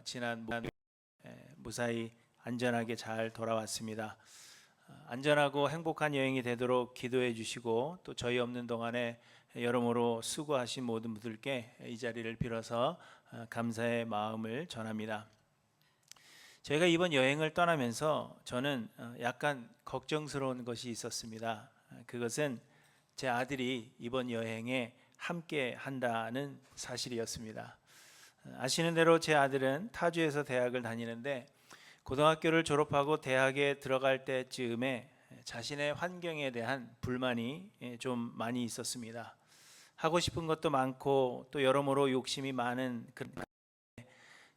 지난 무사히 안전하게 잘 돌아왔습니다. 안전하고 행복한 여행이 되도록 기도해 주시고 또 저희 없는 동안에 여러모로 수고하신 모든 분들께 이 자리를 빌어서 감사의 마음을 전합니다. 저희가 이번 여행을 떠나면서 저는 약간 걱정스러운 것이 있었습니다. 그것은 제 아들이 이번 여행에 함께 한다는 사실이었습니다. 아시는 대로 제 아들은 타주에서 대학을 다니는데 고등학교를 졸업하고 대학에 들어갈 때쯤에 자신의 환경에 대한 불만이 좀 많이 있었습니다. 하고 싶은 것도 많고 또 여러모로 욕심이 많은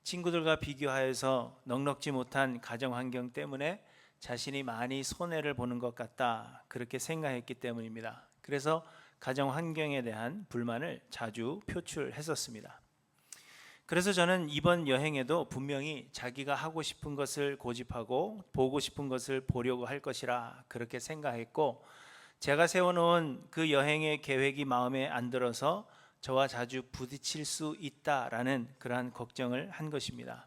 친구들과 비교하여서 넉넉지 못한 가정 환경 때문에 자신이 많이 손해를 보는 것 같다, 그렇게 생각했기 때문입니다. 그래서 가정 환경에 대한 불만을 자주 표출했었습니다. 그래서 저는 이번 여행에도 분명히 자기가 하고 싶은 것을 고집하고 보고 싶은 것을 보려고 할 것이라 그렇게 생각했고, 제가 세워놓은 그 여행의 계획이 마음에 안 들어서 저와 자주 부딪힐 수 있다라는 그러한 걱정을 한 것입니다.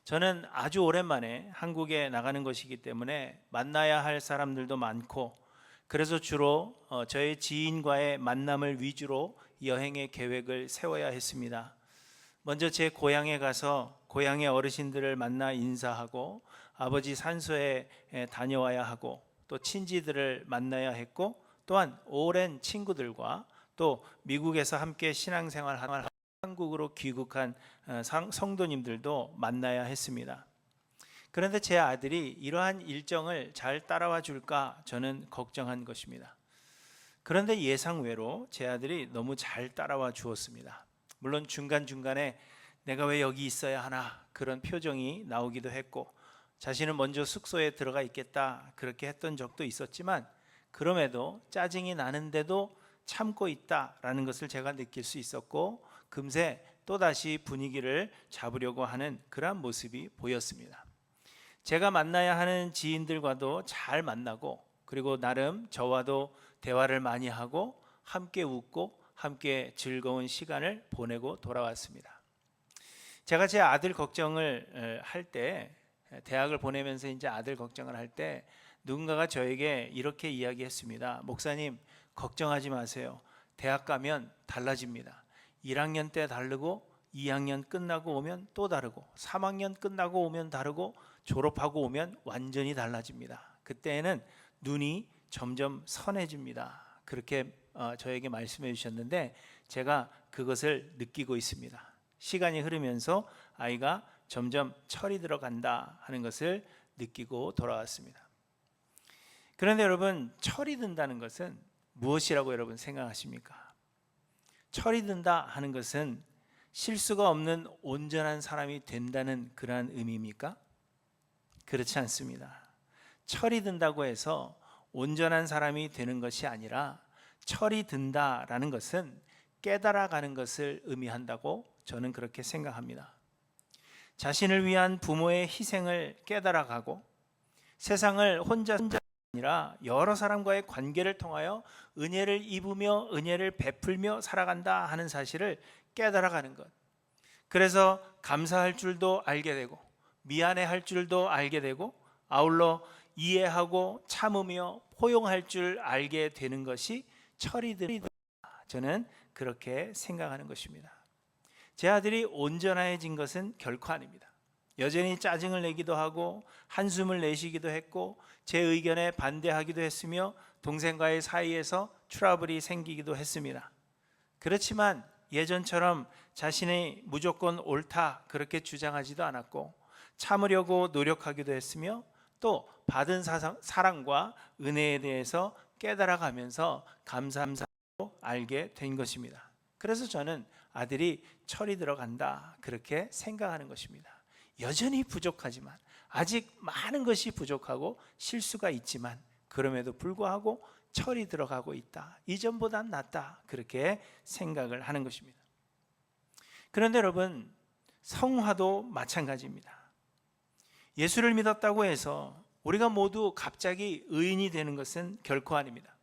저는 아주 오랜만에 한국에 나가는 것이기 때문에 만나야 할 사람들도 많고, 그래서 주로 저의 지인과의 만남을 위주로 여행의 계획을 세워야 했습니다. 먼저 제 고향에 가서 고향의 어르신들을 만나 인사하고 아버지 산소에 다녀와야 하고 또 친지들을 만나야 했고, 또한 오랜 친구들과 또 미국에서 함께 신앙생활 한국으로 귀국한 성도님들도 만나야 했습니다. 그런데 제 아들이 이러한 일정을 잘 따라와 줄까 저는 걱정한 것입니다. 그런데 예상외로 제 아들이 너무 잘 따라와 주었습니다. 물론 중간중간에 내가 왜 여기 있어야 하나 그런 표정이 나오기도 했고, 자신은 먼저 숙소에 들어가 있겠다 그렇게 했던 적도 있었지만, 그럼에도 짜증이 나는데도 참고 있다라는 것을 제가 느낄 수 있었고, 금세 또다시 분위기를 잡으려고 하는 그러한 모습이 보였습니다. 제가 만나야 하는 지인들과도 잘 만나고, 그리고 나름 저와도 대화를 많이 하고 함께 웃고 함께 즐거운 시간을 보내고 돌아왔습니다. 제가 제 아들 걱정을 할 때, 대학을 보내면서 이제 아들 걱정을 할 때 누군가가 저에게 이렇게 이야기했습니다. 목사님, 걱정하지 마세요. 대학 가면 달라집니다. 1학년 때 다르고 2학년 끝나고 오면 또 다르고 3학년 끝나고 오면 다르고 졸업하고 오면 완전히 달라집니다. 그때는 눈이 점점 선해집니다. 그렇게 저에게 말씀해 주셨는데 제가 그것을 느끼고 있습니다. 시간이 흐르면서 아이가 점점 철이 들어간다 하는 것을 느끼고 돌아왔습니다. 그런데 여러분, 철이 든다는 것은 무엇이라고 여러분 생각하십니까? 철이 든다 하는 것은 실수가 없는 온전한 사람이 된다는 그러한 의미입니까? 그렇지 않습니다. 철이 든다고 해서 온전한 사람이 되는 것이 아니라, 철이 든다라는 것은 깨달아가는 것을 의미한다고 저는 그렇게 생각합니다. 자신을 위한 부모의 희생을 깨달아가고, 세상을 혼자 아니라 여러 사람과의 관계를 통하여 은혜를 입으며 은혜를 베풀며 살아간다 하는 사실을 깨달아가는 것. 그래서 감사할 줄도 알게 되고 미안해할 줄도 알게 되고 아울러 이해하고 참으며 포용할 줄 알게 되는 것이 철이 든다, 저는 그렇게 생각하는 것입니다. 제 아들이 온전해진 것은 결코 아닙니다. 여전히 짜증을 내기도 하고 한숨을 내쉬기도 했고 제 의견에 반대하기도 했으며 동생과의 사이에서 트러블이 생기기도 했습니다. 그렇지만 예전처럼 자신이 무조건 옳다 그렇게 주장하지도 않았고 참으려고 노력하기도 했으며 또 받은 사랑과 은혜에 대해서 깨달아가면서 감사함으로 알게 된 것입니다. 그래서 저는 아들이 철이 들어간다 그렇게 생각하는 것입니다. 여전히 부족하지만, 아직 많은 것이 부족하고 실수가 있지만 그럼에도 불구하고 철이 들어가고 있다, 이전보단 낫다 그렇게 생각을 하는 것입니다. 그런데 여러분, 성화도 마찬가지입니다. 예수를 믿었다고 해서 우리가 모두 갑자기 의인이 되는 것은 결코 아닙니다.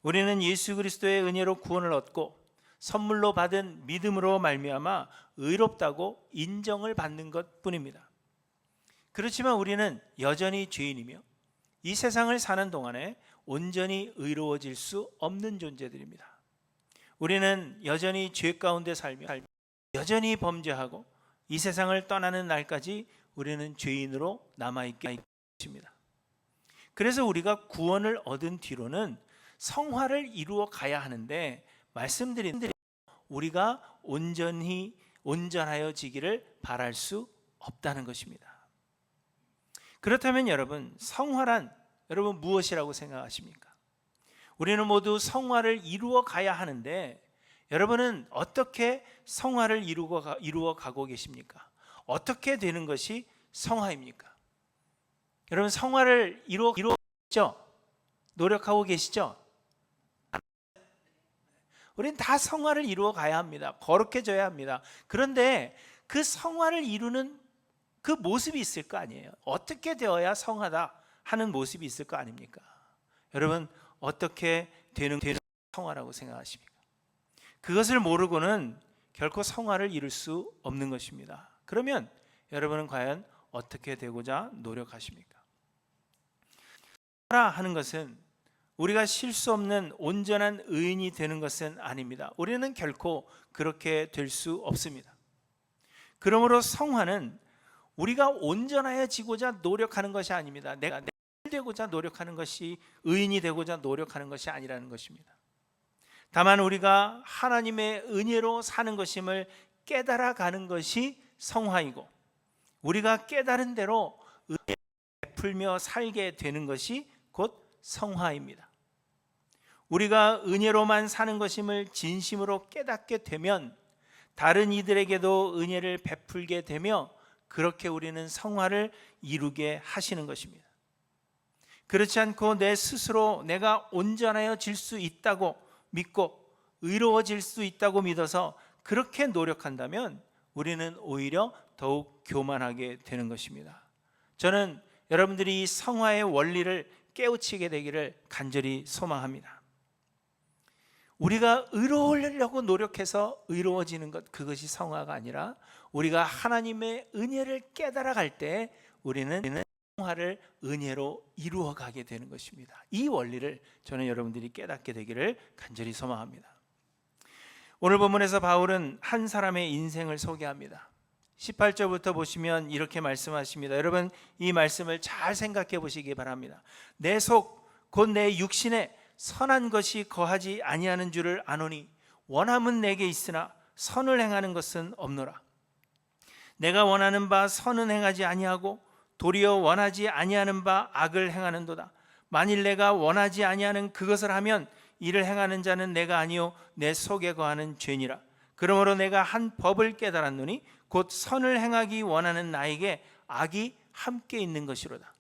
우리는 예수 그리스도의 은혜로 구원을 얻고 선물로 받은 믿음으로 말미암아 의롭다고 인정을 받는 것뿐입니다. 그렇지만 우리는 여전히 죄인이며 이 세상을 사는 동안에 온전히 의로워질 수 없는 존재들입니다. 우리는 여전히 죄 가운데 살며 여전히 범죄하고 이 세상을 떠나는 날까지 우리는 죄인으로 남아있게 됩니다. 그래서 우리가 구원을 얻은 뒤로는 성화를 이루어 가야 하는데 말씀드린 대로 우리가 온전하여지기를 바랄 수 없다는 것입니다. 그렇다면 여러분, 성화란 여러분 무엇이라고 생각하십니까? 우리는 모두 성화를 이루어 가야 하는데 여러분은 어떻게 성화를 이루어 가고 계십니까? 어떻게 되는 것이 성화입니까? 여러분, 성화를 이루어죠? 노력하고 계시죠? 우리는 다 성화를 이루어 가야 합니다. 거룩해져야 합니다. 그런데 그 성화를 이루는 그 모습이 있을 거 아니에요. 어떻게 되어야 성화다 하는 모습이 있을 거 아닙니까? 여러분, 어떻게 되는 성화라고 생각하십니까? 그것을 모르고는 결코 성화를 이룰 수 없는 것입니다. 그러면 여러분은 과연 어떻게 되고자 노력하십니까? 성화라 하는 것은 우리가 실수 없는 온전한 의인이 되는 것은 아닙니다. 우리는 결코 그렇게 될 수 없습니다. 그러므로 성화는 우리가 온전하여지고자 노력하는 것이 아닙니다. 내가 되고자 노력하는 것이, 의인이 되고자 노력하는 것이 아니라는 것입니다. 다만 우리가 하나님의 은혜로 사는 것임을 깨달아가는 것이 성화이고, 우리가 깨달은 대로 은혜를 베풀며 살게 되는 것이 곧 성화입니다. 우리가 은혜로만 사는 것임을 진심으로 깨닫게 되면 다른 이들에게도 은혜를 베풀게 되며 그렇게 우리는 성화를 이루게 하시는 것입니다. 그렇지 않고 내 스스로 내가 온전하여질 수 있다고 믿고 의로워질 수 있다고 믿어서 그렇게 노력한다면 우리는 오히려 더욱 교만하게 되는 것입니다. 저는 여러분들이 이 성화의 원리를 깨우치게 되기를 간절히 소망합니다. 우리가 의로우려고 노력해서 의로워지는 것, 그것이 성화가 아니라 우리가 하나님의 은혜를 깨달아 갈 때 우리는 성화를 은혜로 이루어가게 되는 것입니다. 이 원리를 저는 여러분들이 깨닫게 되기를 간절히 소망합니다. 오늘 본문에서 바울은 한 사람의 인생을 소개합니다. 18절부터 보시면 이렇게 말씀하십니다. 여러분, 이 말씀을 잘 생각해 보시기 바랍니다. 내 속 곧 내 육신에 선한 것이 거하지 아니하는 줄을 아노니 원함은 내게 있으나 선을 행하는 것은 없노라. 내가 원하는 바 선은 행하지 아니하고 도리어 원하지 아니하는 바 악을 행하는도다. 만일 내가 원하지 아니하는 그것을 하면 이를 행하는 자는 내가 아니요 내 속에 거하는 죄니라. 그러므로 내가 한 법을 깨달았노니 곧 선을 행하기 원하는 나에게 악이 함께 있는 것이로다.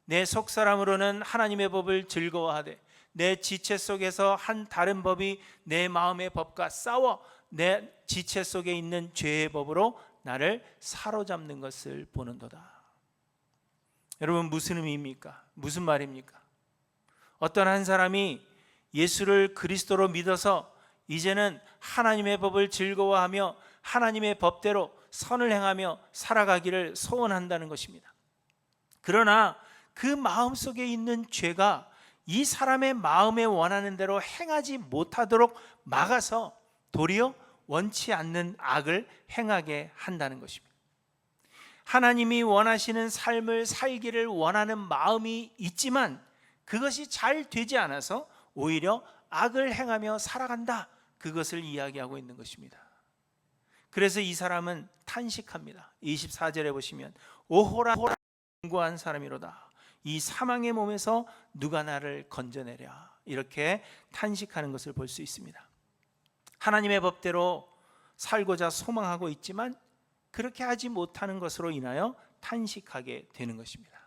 내 속사람으로는 하나님의 법을 즐거워하되 내 지체 속에서 한 다른 법이 내 마음의 법과 싸워 내 지체 속에 있는 죄의 법으로 나를 사로잡는 것을 보는도다. 여러분, 무슨 의미입니까? 무슨 말입니까? 어떤 한 사람이 예수를 그리스도로 믿어서 이제는 하나님의 법을 즐거워하며 하나님의 법대로 선을 행하며 살아가기를 소원한다는 것입니다. 그러나 그 마음속에 있는 죄가 이 사람의 마음에 원하는 대로 행하지 못하도록 막아서 도리어 원치 않는 악을 행하게 한다는 것입니다. 하나님이 원하시는 삶을 살기를 원하는 마음이 있지만 그것이 잘 되지 않아서 오히려 악을 행하며 살아간다, 그것을 이야기하고 있는 것입니다. 그래서 이 사람은 탄식합니다. 24절에 보시면 오호라 곤고한 사람이로다. 이 사망의 몸에서 누가 나를 건져내랴, 이렇게 탄식하는 것을 볼 수 있습니다. 하나님의 법대로 살고자 소망하고 있지만 그렇게 하지 못하는 것으로 인하여 탄식하게 되는 것입니다.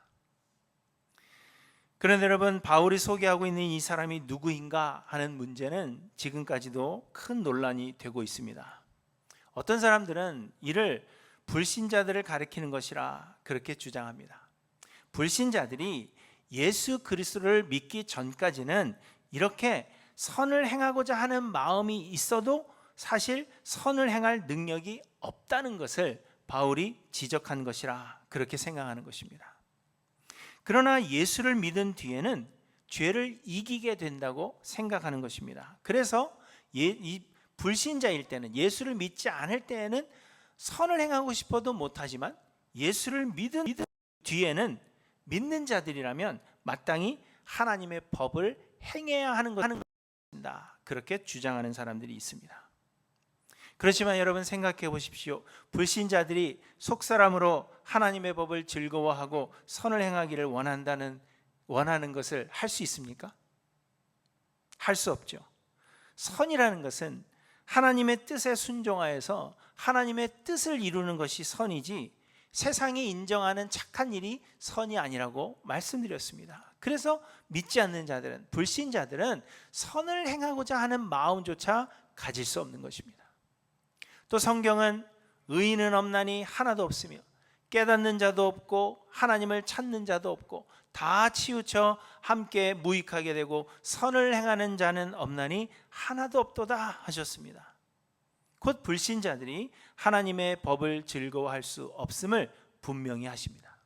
그런데 여러분, 바울이 소개하고 있는 이 사람이 누구인가 하는 문제는 지금까지도 큰 논란이 되고 있습니다. 어떤 사람들은 이를 불신자들을 가리키는 것이라 그렇게 주장합니다. 불신자들이 예수 그리스도를 믿기 전까지는 이렇게 선을 행하고자 하는 마음이 있어도 사실 선을 행할 능력이 없다는 것을 바울이 지적한 것이라 그렇게 생각하는 것입니다. 그러나 예수를 믿은 뒤에는 죄를 이기게 된다고 생각하는 것입니다. 그래서 이 불신자일 때는, 예수를 믿지 않을 때에는 선을 행하고 싶어도 못하지만 예수를 믿은 뒤에는 믿는 자들이라면 마땅히 하나님의 법을 행해야 하는 것입니다. 그렇게 주장하는 사람들이 있습니다. 그렇지만 여러분 생각해 보십시오. 불신자들이 속사람으로 하나님의 법을 즐거워하고 선을 행하기를 원하는 것을 할 수 있습니까? 할 수 없죠. 선이라는 것은 하나님의 뜻에 순종하여서 하나님의 뜻을 이루는 것이 선이지, 세상이 인정하는 착한 일이 선이 아니라고 말씀드렸습니다. 그래서 믿지 않는 자들은, 불신자들은 선을 행하고자 하는 마음조차 가질 수 없는 것입니다. 또 성경은 의인은 없나니 하나도 없으며 깨닫는 자도 없고 하나님을 찾는 자도 없고 다 치우쳐 함께 무익하게 되고 선을 행하는 자는 없나니 하나도 없도다 하셨습니다. 곧 불신자들이 하나님의 법을 즐거워할 수 없음을 분명히 하십니다.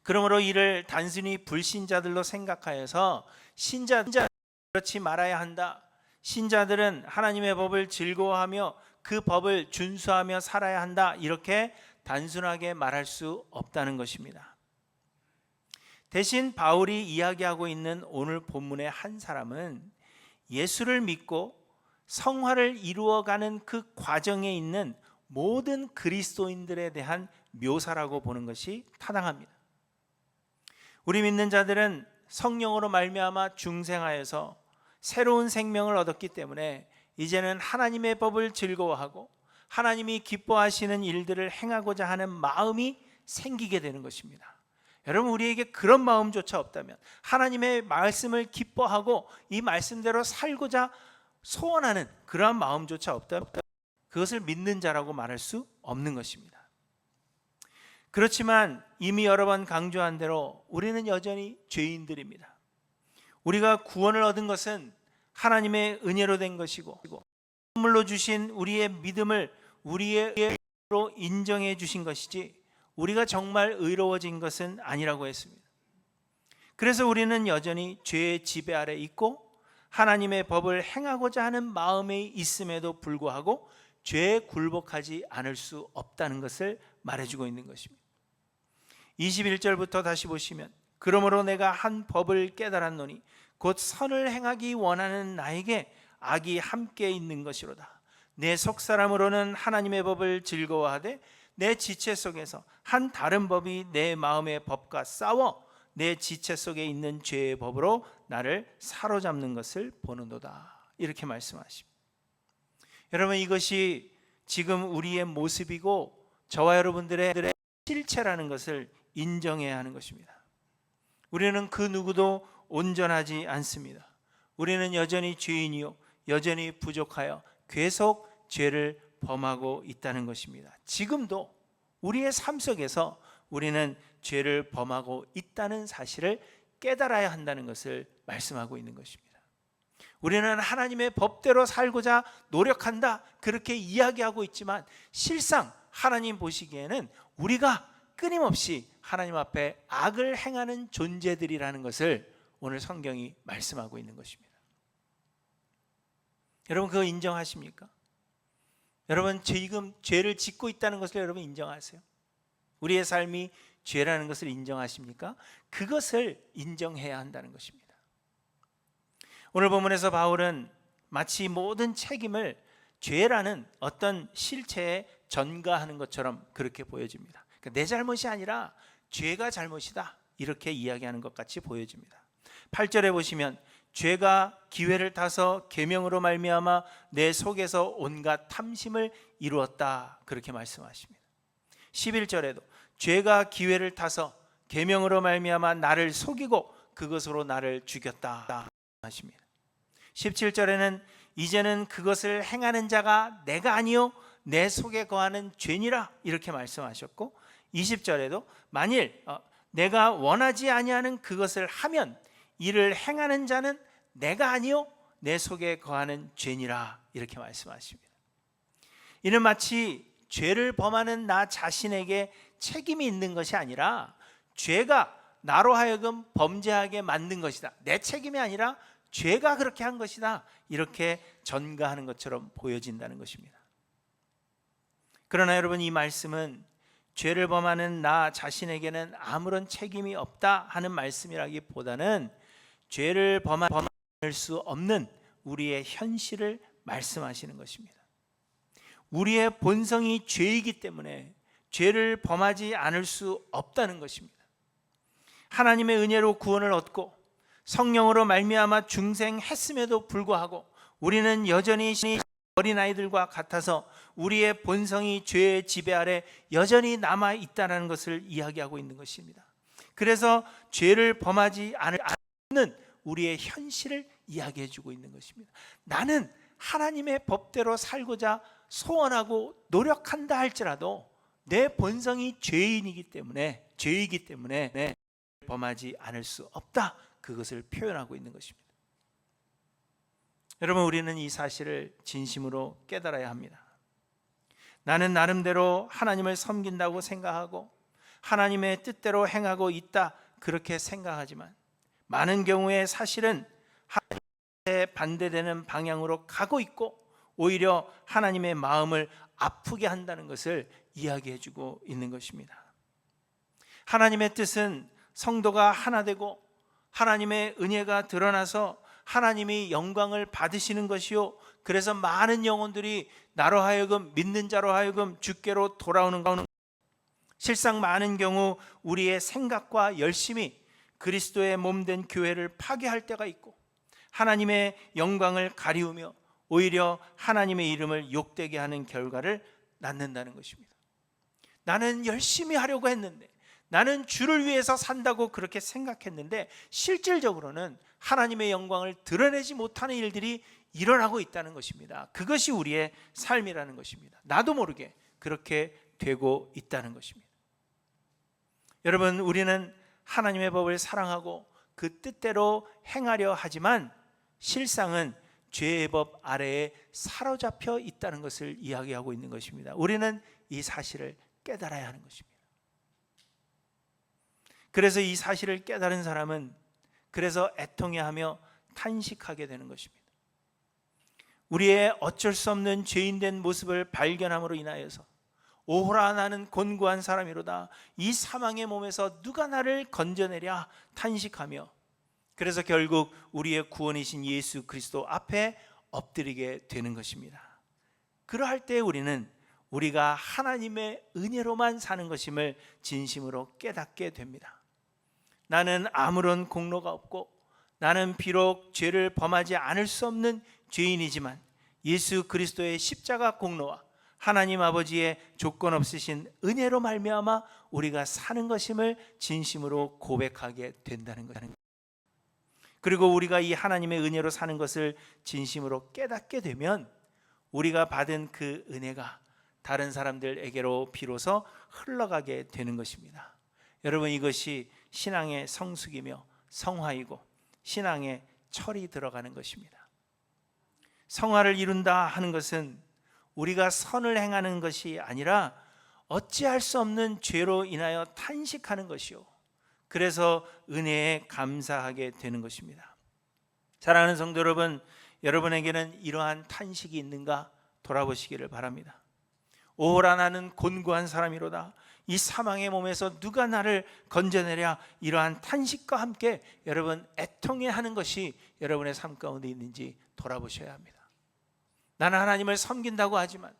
그러므로 이를 단순히 불신자들로 생각하여서 신자들 그렇지 말아야 한다, 신자들은 하나님의 법을 즐거워하며 그 법을 준수하며 살아야 한다, 이렇게 단순하게 말할 수 없다는 것입니다. 대신 바울이 이야기하고 있는 오늘 본문의 한 사람은 예수를 믿고 성화를 이루어가는 그 과정에 있는 모든 그리스도인들에 대한 묘사라고 보는 것이 타당합니다. 우리 믿는 자들은 성령으로 말미암아 중생하여서 새로운 생명을 얻었기 때문에 이제는 하나님의 법을 즐거워하고 하나님이 기뻐하시는 일들을 행하고자 하는 마음이 생기게 되는 것입니다. 여러분, 우리에게 그런 마음조차 없다면, 하나님의 말씀을 기뻐하고 이 말씀대로 살고자 소원하는 그러한 마음조차 없다면 그것을 믿는 자라고 말할 수 없는 것입니다. 그렇지만 이미 여러 번 강조한 대로 우리는 여전히 죄인들입니다. 우리가 구원을 얻은 것은 하나님의 은혜로 된 것이고 선물로 주신 우리의 믿음을 우리의 의로 인정해 주신 것이지 우리가 정말 의로워진 것은 아니라고 했습니다. 그래서 우리는 여전히 죄의 지배 아래 있고 하나님의 법을 행하고자 하는 마음이 있음에도 불구하고 죄에 굴복하지 않을 수 없다는 것을 말해주고 있는 것입니다. 21절부터 다시 보시면, 그러므로 내가 한 법을 깨달았노니 곧 선을 행하기 원하는 나에게 악이 함께 있는 것이로다. 내 속사람으로는 하나님의 법을 즐거워하되 내 지체 속에서 한 다른 법이 내 마음의 법과 싸워 내 지체 속에 있는 죄의 법으로 나를 사로잡는 것을 보는도다. 이렇게 말씀하십니다. 여러분, 이것이 지금 우리의 모습이고 저와 여러분들의 실체라는 것을 인정해야 하는 것입니다. 우리는 그 누구도 온전하지 않습니다. 우리는 여전히 죄인이요 여전히 부족하여 계속 죄를 범하고 있다는 것입니다. 지금도 우리의 삶 속에서 우리는 죄를 범하고 있다는 사실을 깨달아야 한다는 것을 말씀하고 있는 것입니다. 우리는 하나님의 법대로 살고자 노력한다, 그렇게 이야기하고 있지만 실상 하나님 보시기에는 우리가 끊임없이 하나님 앞에 악을 행하는 존재들이라는 것을 오늘 성경이 말씀하고 있는 것입니다. 여러분, 그거 인정하십니까? 여러분, 지금 죄를 짓고 있다는 것을 여러분 인정하세요? 우리의 삶이 죄라는 것을 인정하십니까? 그것을 인정해야 한다는 것입니다. 오늘 본문에서 바울은 마치 모든 책임을 죄라는 어떤 실체에 전가하는 것처럼 그렇게 보여집니다. 그러니까 내 잘못이 아니라 죄가 잘못이다, 이렇게 이야기하는 것 같이 보여집니다. 8절에 보시면 죄가 기회를 타서 계명으로 말미암아 내 속에서 온갖 탐심을 이루었다, 그렇게 말씀하십니다. 11절에도 죄가 기회를 타서 계명으로 말미암아 나를 속이고 그것으로 나를 죽였다 하십니다. 17절에는 이제는 그것을 행하는 자가 내가 아니요 내 속에 거하는 죄니라, 이렇게 말씀하셨고 20절에도 만일 내가 원하지 아니하는 그것을 하면 이를 행하는 자는 내가 아니요 내 속에 거하는 죄니라 이렇게 말씀하십니다. 이는 마치 죄를 범하는 나 자신에게 책임이 있는 것이 아니라 죄가 나로 하여금 범죄하게 만든 것이다, 내 책임이 아니라 죄가 그렇게 한 것이다, 이렇게 전가하는 것처럼 보여진다는 것입니다. 그러나 여러분, 이 말씀은 죄를 범하는 나 자신에게는 아무런 책임이 없다 하는 말씀이라기보다는 죄를 범할 수 없는 우리의 현실을 말씀하시는 것입니다. 우리의 본성이 죄이기 때문에 죄를 범하지 않을 수 없다는 것입니다. 하나님의 은혜로 구원을 얻고 성령으로 말미암아 중생했음에도 불구하고 우리는 여전히 어린아이들과 같아서 우리의 본성이 죄의 지배 아래 여전히 남아 있다는 것을 이야기하고 있는 것입니다. 그래서 죄를 범하지 않는 우리의 현실을 이야기해 주고 있는 것입니다. 나는 하나님의 법대로 살고자 소원하고 노력한다 할지라도 내 본성이 죄이기 때문에 범하지 않을 수 없다, 그것을 표현하고 있는 것입니다. 여러분, 우리는 이 사실을 진심으로 깨달아야 합니다. 나는 나름대로 하나님을 섬긴다고 생각하고 하나님의 뜻대로 행하고 있다, 그렇게 생각하지만 많은 경우에 사실은 하나님의 반대되는 방향으로 가고 있고 오히려 하나님의 마음을 아프게 한다는 것을 이야기해 주고 있는 것입니다. 하나님의 뜻은 성도가 하나 되고 하나님의 은혜가 드러나서 하나님이 영광을 받으시는 것이요, 그래서 많은 영혼들이 나로 하여금, 믿는 자로 하여금 주께로 돌아오는 것. 실상 많은 경우 우리의 생각과 열심이 그리스도의 몸된 교회를 파괴할 때가 있고 하나님의 영광을 가리우며 오히려 하나님의 이름을 욕되게 하는 결과를 낳는다는 것입니다. 나는 열심히 하려고 했는데, 나는 주를 위해서 산다고 그렇게 생각했는데 실질적으로는 하나님의 영광을 드러내지 못하는 일들이 일어나고 있다는 것입니다. 그것이 우리의 삶이라는 것입니다. 나도 모르게 그렇게 되고 있다는 것입니다. 여러분, 우리는 하나님의 법을 사랑하고 그 뜻대로 행하려 하지만 실상은 죄의 법 아래에 사로잡혀 있다는 것을 이야기하고 있는 것입니다. 우리는 이 사실을 깨달아야 하는 것입니다. 그래서 이 사실을 깨달은 사람은 그래서 애통해하며 탄식하게 되는 것입니다. 우리의 어쩔 수 없는 죄인된 모습을 발견함으로 인하여서 오호라, 나는 곤고한 사람이로다, 이 사망의 몸에서 누가 나를 건져내랴 탄식하며, 그래서 결국 우리의 구원이신 예수 그리스도 앞에 엎드리게 되는 것입니다. 그러할 때 우리는 우리가 하나님의 은혜로만 사는 것임을 진심으로 깨닫게 됩니다. 나는 아무런 공로가 없고 나는 비록 죄를 범하지 않을 수 없는 죄인이지만 예수 그리스도의 십자가 공로와 하나님 아버지의 조건 없으신 은혜로 말미암아 우리가 사는 것임을 진심으로 고백하게 된다는 것. 그리고 우리가 이 하나님의 은혜로 사는 것을 진심으로 깨닫게 되면 우리가 받은 그 은혜가 다른 사람들에게로 비로소 흘러가게 되는 것입니다. 여러분, 이것이 신앙의 성숙이며 성화이고 신앙의 철이 들어가는 것입니다. 성화를 이룬다 하는 것은 우리가 선을 행하는 것이 아니라 어찌할 수 없는 죄로 인하여 탄식하는 것이요, 그래서 은혜에 감사하게 되는 것입니다. 사랑하는 성도 여러분, 여러분에게는 이러한 탄식이 있는가 돌아보시기를 바랍니다. 오호라, 나는 곤고한 사람이로다, 이 사망의 몸에서 누가 나를 건져내랴, 이러한 탄식과 함께 여러분 애통해하는 것이 여러분의 삶 가운데 있는지 돌아보셔야 합니다. 나는 하나님을 섬긴다고 하지만,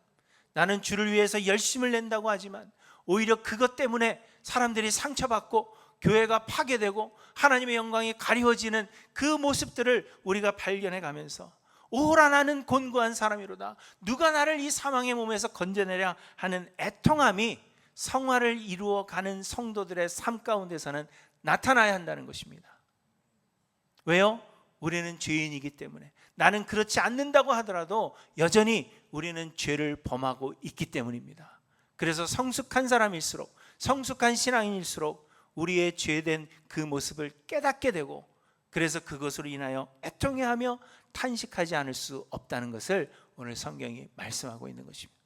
나는 주를 위해서 열심을 낸다고 하지만 오히려 그것 때문에 사람들이 상처받고 교회가 파괴되고 하나님의 영광이 가리워지는 그 모습들을 우리가 발견해 가면서 오호라, 나는 곤고한 사람이로다, 누가 나를 이 사망의 몸에서 건져내랴 하는 애통함이 성화를 이루어가는 성도들의 삶 가운데서는 나타나야 한다는 것입니다. 왜요? 우리는 죄인이기 때문에. 나는 그렇지 않는다고 하더라도 여전히 우리는 죄를 범하고 있기 때문입니다. 그래서 성숙한 사람일수록, 성숙한 신앙인일수록 우리의 죄된 그 모습을 깨닫게 되고, 그래서 그것으로 인하여 애통해하며 탄식하지 않을 수 없다는 것을 오늘 성경이 말씀하고 있는 것입니다.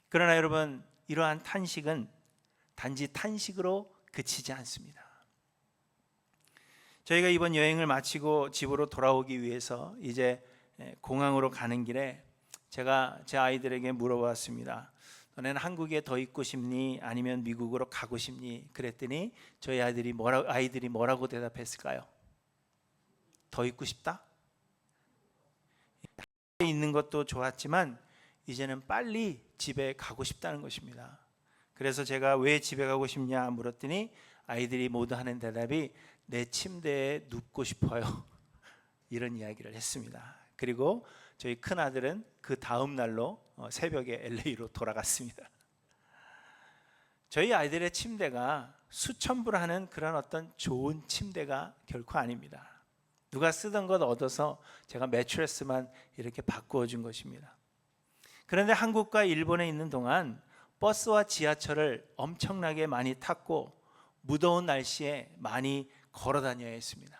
그러나 여러분, 이러한 탄식은 단지 탄식으로 그치지 않습니다. 저희가 이번 여행을 마치고 집으로 돌아오기 위해서 이제 공항으로 가는 길에 제가 제 아이들에게 물어봤습니다. 너네는 한국에 더 있고 싶니? 아니면 미국으로 가고 싶니? 그랬더니 저희 아이들이 뭐라고 대답했을까요? 더 있고 싶다? 한국에 있는 것도 좋았지만 이제는 빨리 집에 가고 싶다는 것입니다. 그래서 제가 왜 집에 가고 싶냐 물었더니 아이들이 모두 하는 대답이 내 침대에 눕고 싶어요. 이런 이야기를 했습니다. 그리고 저희 큰아들은 그 다음 날로 새벽에 LA로 돌아갔습니다. 저희 아이들의 침대가 수천 불 하는 그런 어떤 좋은 침대가 결코 아닙니다. 누가 쓰던 것 얻어서 제가 매트레스만 이렇게 바꾸어 준 것입니다. 그런데 한국과 일본에 있는 동안 버스와 지하철을 엄청나게 많이 탔고 무더운 날씨에 많이 걸어 다녀야 했습니다.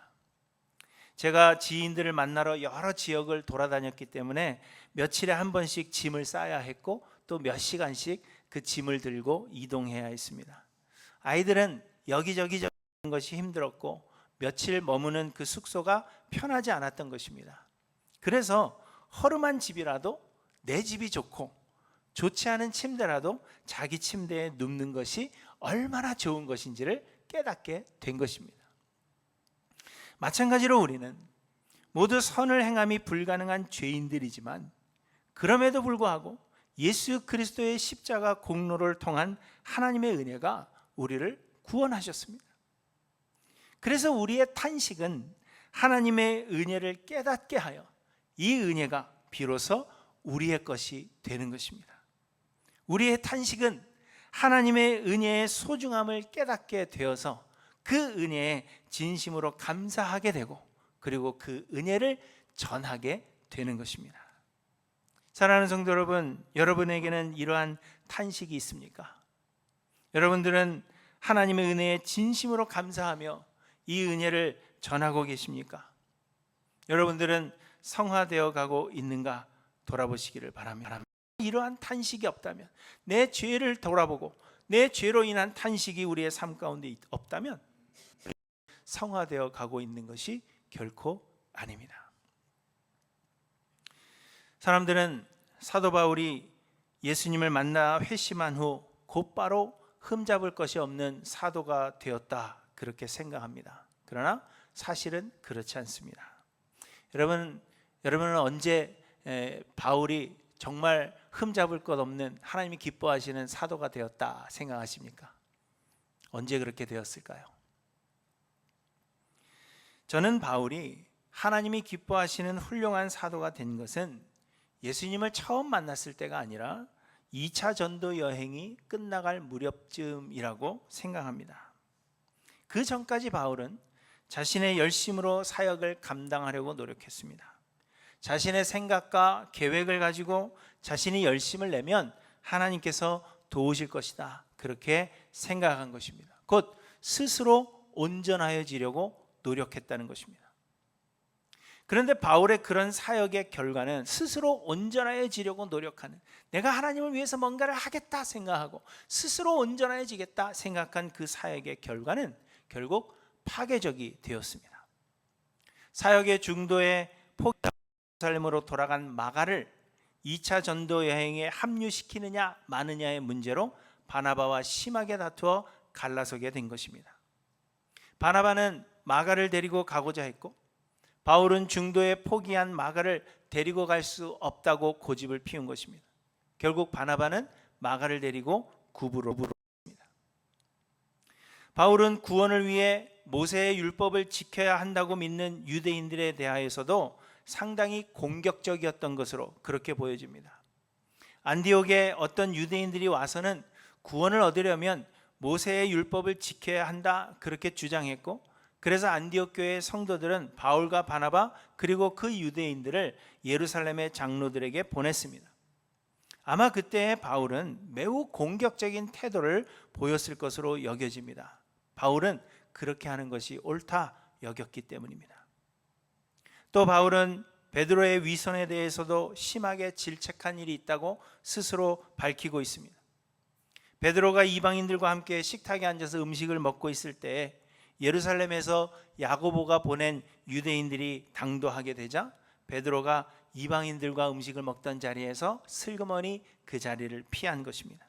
제가 지인들을 만나러 여러 지역을 돌아다녔기 때문에 며칠에 한 번씩 짐을 싸야 했고 또 몇 시간씩 그 짐을 들고 이동해야 했습니다. 아이들은 여기저기 가는 것이 힘들었고 며칠 머무는 그 숙소가 편하지 않았던 것입니다. 그래서 허름한 집이라도 내 집이 좋고 좋지 않은 침대라도 자기 침대에 눕는 것이 얼마나 좋은 것인지를 깨닫게 된 것입니다. 마찬가지로 우리는 모두 선을 행함이 불가능한 죄인들이지만 그럼에도 불구하고 예수 그리스도의 십자가 공로를 통한 하나님의 은혜가 우리를 구원하셨습니다. 그래서 우리의 탄식은 하나님의 은혜를 깨닫게 하여 이 은혜가 비로소 우리의 것이 되는 것입니다. 우리의 탄식은 하나님의 은혜의 소중함을 깨닫게 되어서 그 은혜에 진심으로 감사하게 되고 그리고 그 은혜를 전하게 되는 것입니다. 사랑하는 성도 여러분, 여러분에게는 이러한 탄식이 있습니까? 여러분들은 하나님의 은혜에 진심으로 감사하며 이 은혜를 전하고 계십니까? 여러분들은 성화되어 가고 있는가 돌아보시기를 바랍니다. 이러한 탄식이 없다면, 내 죄를 돌아보고 내 죄로 인한 탄식이 우리의 삶 가운데 없다면 성화되어 가고 있는 것이 결코 아닙니다. 사람들은 사도 바울이 예수님을 만나 회심한 후 곧바로 흠잡을 것이 없는 사도가 되었다 그렇게 생각합니다. 그러나 사실은 그렇지 않습니다. 여러분은 언제 바울이 정말 흠잡을 것 없는 하나님이 기뻐하시는 사도가 되었다 생각하십니까? 언제 그렇게 되었을까요? 저는 바울이 하나님이 기뻐하시는 훌륭한 사도가 된 것은 예수님을 처음 만났을 때가 아니라 2차 전도 여행이 끝나갈 무렵쯤이라고 생각합니다. 그 전까지 바울은 자신의 열심으로 사역을 감당하려고 노력했습니다. 자신의 생각과 계획을 가지고 자신이 열심을 내면 하나님께서 도우실 것이다 그렇게 생각한 것입니다. 곧 스스로 온전하여지려고 노력했다는 것입니다. 그런데 바울의 그런 사역의 결과는 스스로 온전해지려고 노력하는, 내가 하나님을 위해서 뭔가를 하겠다 생각하고 스스로 온전해지겠다 생각한 그 사역의 결과는 결국 파괴적이 되었습니다. 사역의 중도에 포기하고 예루살렘으로 돌아간 마가를 2차 전도 여행에 합류시키느냐 마느냐의 문제로 바나바와 심하게 다투어 갈라서게 된 것입니다. 바나바는 마가를 데리고 가고자 했고 바울은 중도에 포기한 마가를 데리고 갈 수 없다고 고집을 피운 것입니다. 결국 바나바는 마가를 데리고 구브로 갔습니다. 바울은 구원을 위해 모세의 율법을 지켜야 한다고 믿는 유대인들에 대하여서도 상당히 공격적이었던 것으로 그렇게 보여집니다. 안디옥에 어떤 유대인들이 와서는 구원을 얻으려면 모세의 율법을 지켜야 한다 그렇게 주장했고, 그래서 안디옥 교회의 성도들은 바울과 바나바 그리고 그 유대인들을 예루살렘의 장로들에게 보냈습니다. 아마 그때의 바울은 매우 공격적인 태도를 보였을 것으로 여겨집니다. 바울은 그렇게 하는 것이 옳다 여겼기 때문입니다. 또 바울은 베드로의 위선에 대해서도 심하게 질책한 일이 있다고 스스로 밝히고 있습니다. 베드로가 이방인들과 함께 식탁에 앉아서 음식을 먹고 있을 때 예루살렘에서 야고보가 보낸 유대인들이 당도하게 되자 베드로가 이방인들과 음식을 먹던 자리에서 슬그머니 그 자리를 피한 것입니다.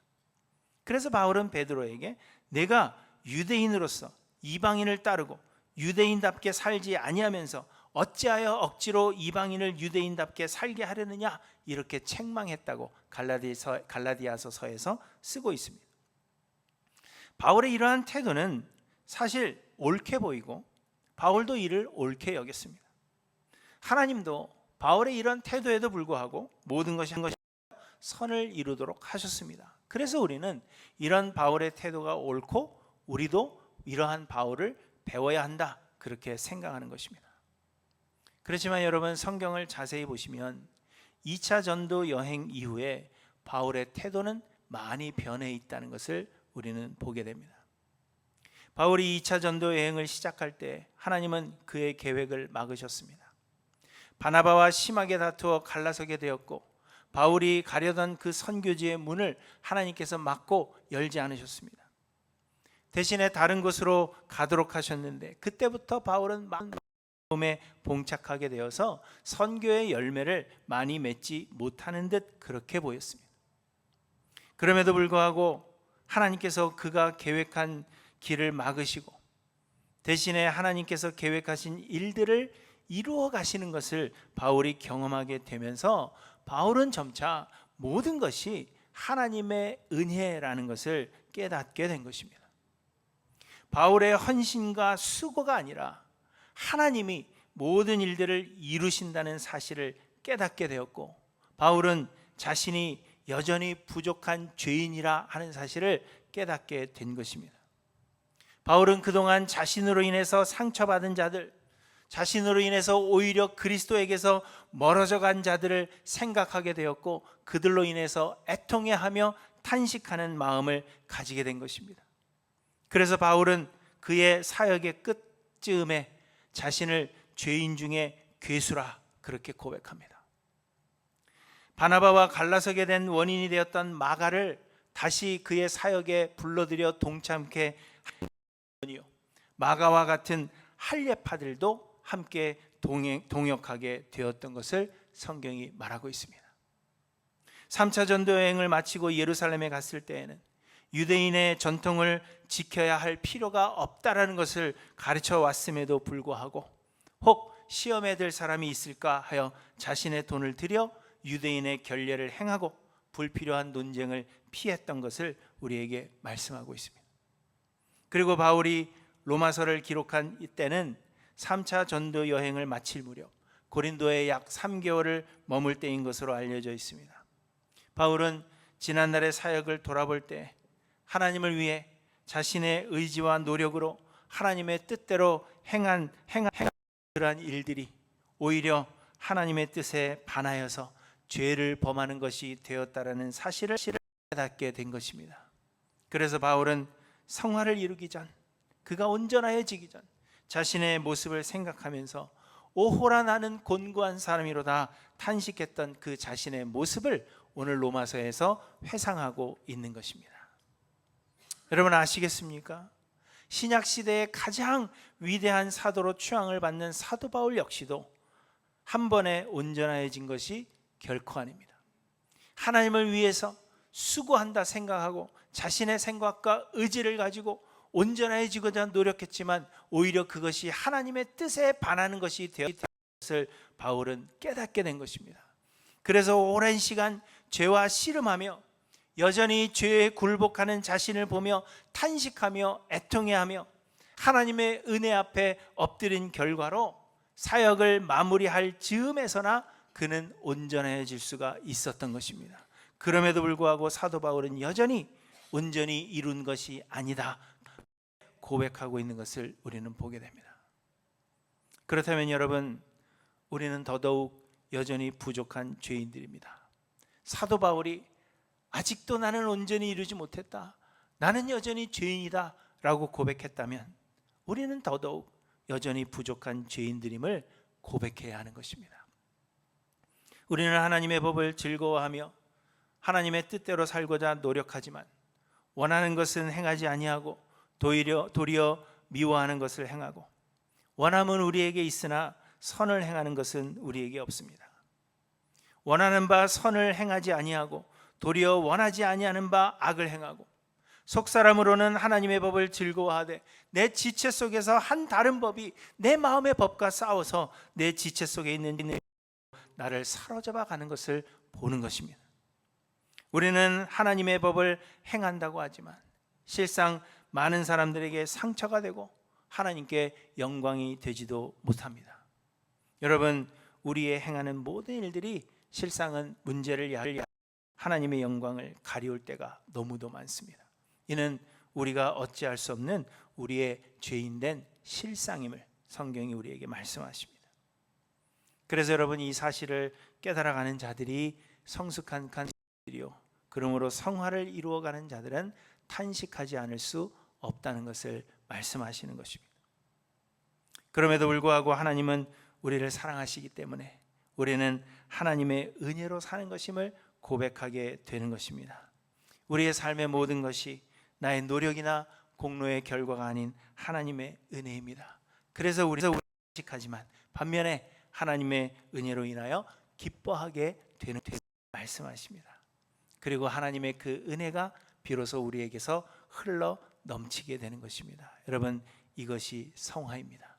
그래서 바울은 베드로에게 내가 유대인으로서 이방인을 따르고 유대인답게 살지 아니하면서 어찌하여 억지로 이방인을 유대인답게 살게 하려느냐 이렇게 책망했다고 갈라디아서서에서 쓰고 있습니다. 바울의 이러한 태도는 사실 옳게 보이고 바울도 이를 옳게 여겼습니다. 하나님도 바울의 이런 태도에도 불구하고 모든 것이 선을 이루도록 하셨습니다. 그래서 우리는 이런 바울의 태도가 옳고 우리도 이러한 바울을 배워야 한다 그렇게 생각하는 것입니다. 그렇지만 여러분 성경을 자세히 보시면 2차 전도 여행 이후에 바울의 태도는 많이 변해 있다는 것을 우리는 보게 됩니다. 바울이 2차 전도 여행을 시작할 때 하나님은 그의 계획을 막으셨습니다. 바나바와 심하게 다투어 갈라서게 되었고 바울이 가려던 그 선교지의 문을 하나님께서 막고 열지 않으셨습니다. 대신에 다른 곳으로 가도록 하셨는데 그때부터 바울은 마음에 봉착하게 되어서 선교의 열매를 많이 맺지 못하는 듯 그렇게 보였습니다. 그럼에도 불구하고 하나님께서 그가 계획한 길을 막으시고 대신에 하나님께서 계획하신 일들을 이루어 가시는 것을 바울이 경험하게 되면서 바울은 점차 모든 것이 하나님의 은혜라는 것을 깨닫게 된 것입니다. 바울의 헌신과 수고가 아니라 하나님이 모든 일들을 이루신다는 사실을 깨닫게 되었고 바울은 자신이 여전히 부족한 죄인이라 하는 사실을 깨닫게 된 것입니다. 바울은 그동안 자신으로 인해서 상처받은 자들, 자신으로 인해서 오히려 그리스도에게서 멀어져 간 자들을 생각하게 되었고 그들로 인해서 애통해하며 탄식하는 마음을 가지게 된 것입니다. 그래서 바울은 그의 사역의 끝쯤에 자신을 죄인 중에 괴수라 그렇게 고백합니다. 바나바와 갈라서게 된 원인이 되었던 마가를 다시 그의 사역에 불러들여 동참케 하니요 마가와 같은 할례파들도 함께 동역하게 되었던 것을 성경이 말하고 있습니다. 3차 전도 여행을 마치고 예루살렘에 갔을 때에는 유대인의 전통을 지켜야 할 필요가 없다라는 것을 가르쳐 왔음에도 불구하고 혹 시험에 들 사람이 있을까 하여 자신의 돈을 들여 유대인의 결례를 행하고 불필요한 논쟁을 피했던 것을 우리에게 말씀하고 있습니다. 그리고 바울이 로마서를 기록한 이때는 3차 전도 여행을 마칠 무렵 고린도에 약 3개월을 머물 때인 것으로 알려져 있습니다. 바울은 지난날의 사역을 돌아볼 때 하나님을 위해 자신의 의지와 노력으로 하나님의 뜻대로 행한 그러한 일들이 오히려 하나님의 뜻에 반하여서 죄를 범하는 것이 되었다라는 사실을 깨닫게 된 것입니다. 그래서 바울은 성화를 이루기 전, 그가 온전해지기 전 자신의 모습을 생각하면서 오호라 나는 곤고한 사람이로다 탄식했던 그 자신의 모습을 오늘 로마서에서 회상하고 있는 것입니다. 여러분 아시겠습니까? 신약 시대의 가장 위대한 사도로 추앙을 받는 사도 바울 역시도 한 번에 온전해진 것이 결코 아닙니다. 하나님을 위해서 수고한다 생각하고 자신의 생각과 의지를 가지고 온전해지고자 노력했지만 오히려 그것이 하나님의 뜻에 반하는 것이 되었다는 것을 바울은 깨닫게 된 것입니다. 그래서 오랜 시간 죄와 씨름하며 여전히 죄에 굴복하는 자신을 보며 탄식하며 애통해하며 하나님의 은혜 앞에 엎드린 결과로 사역을 마무리할 즈음에서나 그는 온전해질 수가 있었던 것입니다. 그럼에도 불구하고 사도 바울은 여전히 온전히 이룬 것이 아니다 고백하고 있는 것을 우리는 보게 됩니다. 그렇다면 여러분, 우리는 더더욱 여전히 부족한 죄인들입니다. 사도 바울이 아직도 나는 온전히 이루지 못했다, 나는 여전히 죄인이다 라고 고백했다면 우리는 더더욱 여전히 부족한 죄인들임을 고백해야 하는 것입니다. 우리는 하나님의 법을 즐거워하며 하나님의 뜻대로 살고자 노력하지만 원하는 것은 행하지 아니하고 도리어 미워하는 것을 행하고 원함은 우리에게 있으나 선을 행하는 것은 우리에게 없습니다. 원하는 바 선을 행하지 아니하고 도리어 원하지 아니하는 바 악을 행하고 속사람으로는 하나님의 법을 즐거워하되 내 지체 속에서 한 다른 법이 내 마음의 법과 싸워서 내 지체 속에 있는 나를 사로잡아 가는 것을 보는 것입니다. 우리는 하나님의 법을 행한다고 하지만 실상 많은 사람들에게 상처가 되고 하나님께 영광이 되지도 못합니다. 여러분, 우리의 행하는 모든 일들이 실상은 문제를 야기하고 하나님의 영광을 가리울 때가 너무도 많습니다. 이는 우리가 어찌할 수 없는 우리의 죄인된 실상임을 성경이 우리에게 말씀하십니다. 그래서 여러분, 이 사실을 깨달아가는 자들이 성숙한 자들이요, 그러므로 성화를 이루어가는 자들은 탄식하지 않을 수 없다는 것을 말씀하시는 것입니다. 그럼에도 불구하고 하나님은 우리를 사랑하시기 때문에 우리는 하나님의 은혜로 사는 것임을 고백하게 되는 것입니다. 우리의 삶의 모든 것이 나의 노력이나 공로의 결과가 아닌 하나님의 은혜입니다. 그래서 우리는 탄식하지만 반면에 하나님의 은혜로 인하여 기뻐하게 되는 말씀하십니다. 그리고 하나님의 그 은혜가 비로소 우리에게서 흘러 넘치게 되는 것입니다. 여러분, 이것이 성화입니다.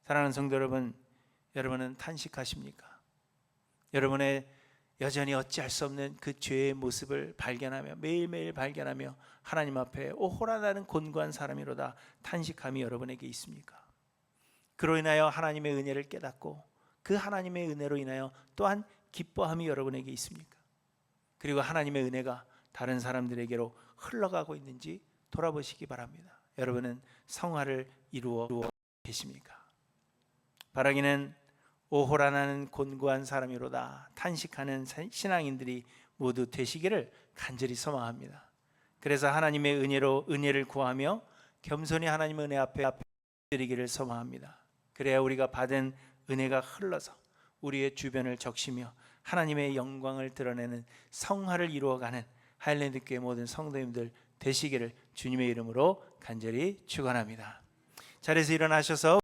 사랑하는 성도 여러분, 여러분은 탄식하십니까? 여러분의 여전히 어찌할 수 없는 그 죄의 모습을 발견하며 매일매일 발견하며 하나님 앞에 오호라 나는 곤고한 사람이로다 탄식함이 여러분에게 있습니까? 그로 인하여 하나님의 은혜를 깨닫고 그 하나님의 은혜로 인하여 또한 기뻐함이 여러분에게 있습니까? 그리고 하나님의 은혜가 다른 사람들에게로 흘러가고 있는지 돌아보시기 바랍니다. 여러분은 성화를 이루어 계십니까? 바라기는 오호라 나는 곤고한 사람이로다 탄식하는 신앙인들이 모두 되시기를 간절히 소망합니다. 그래서 하나님의 은혜를 구하며 겸손히 하나님의 은혜 앞에 드리기를 소망합니다. 그래야 우리가 받은 은혜가 흘러서 우리의 주변을 적시며 하나님의 영광을 드러내는 성화를 이루어가는 하일랜드 교회 모든 성도님들 되시기를 주님의 이름으로 간절히 축원합니다. 자리에서 일어나셔서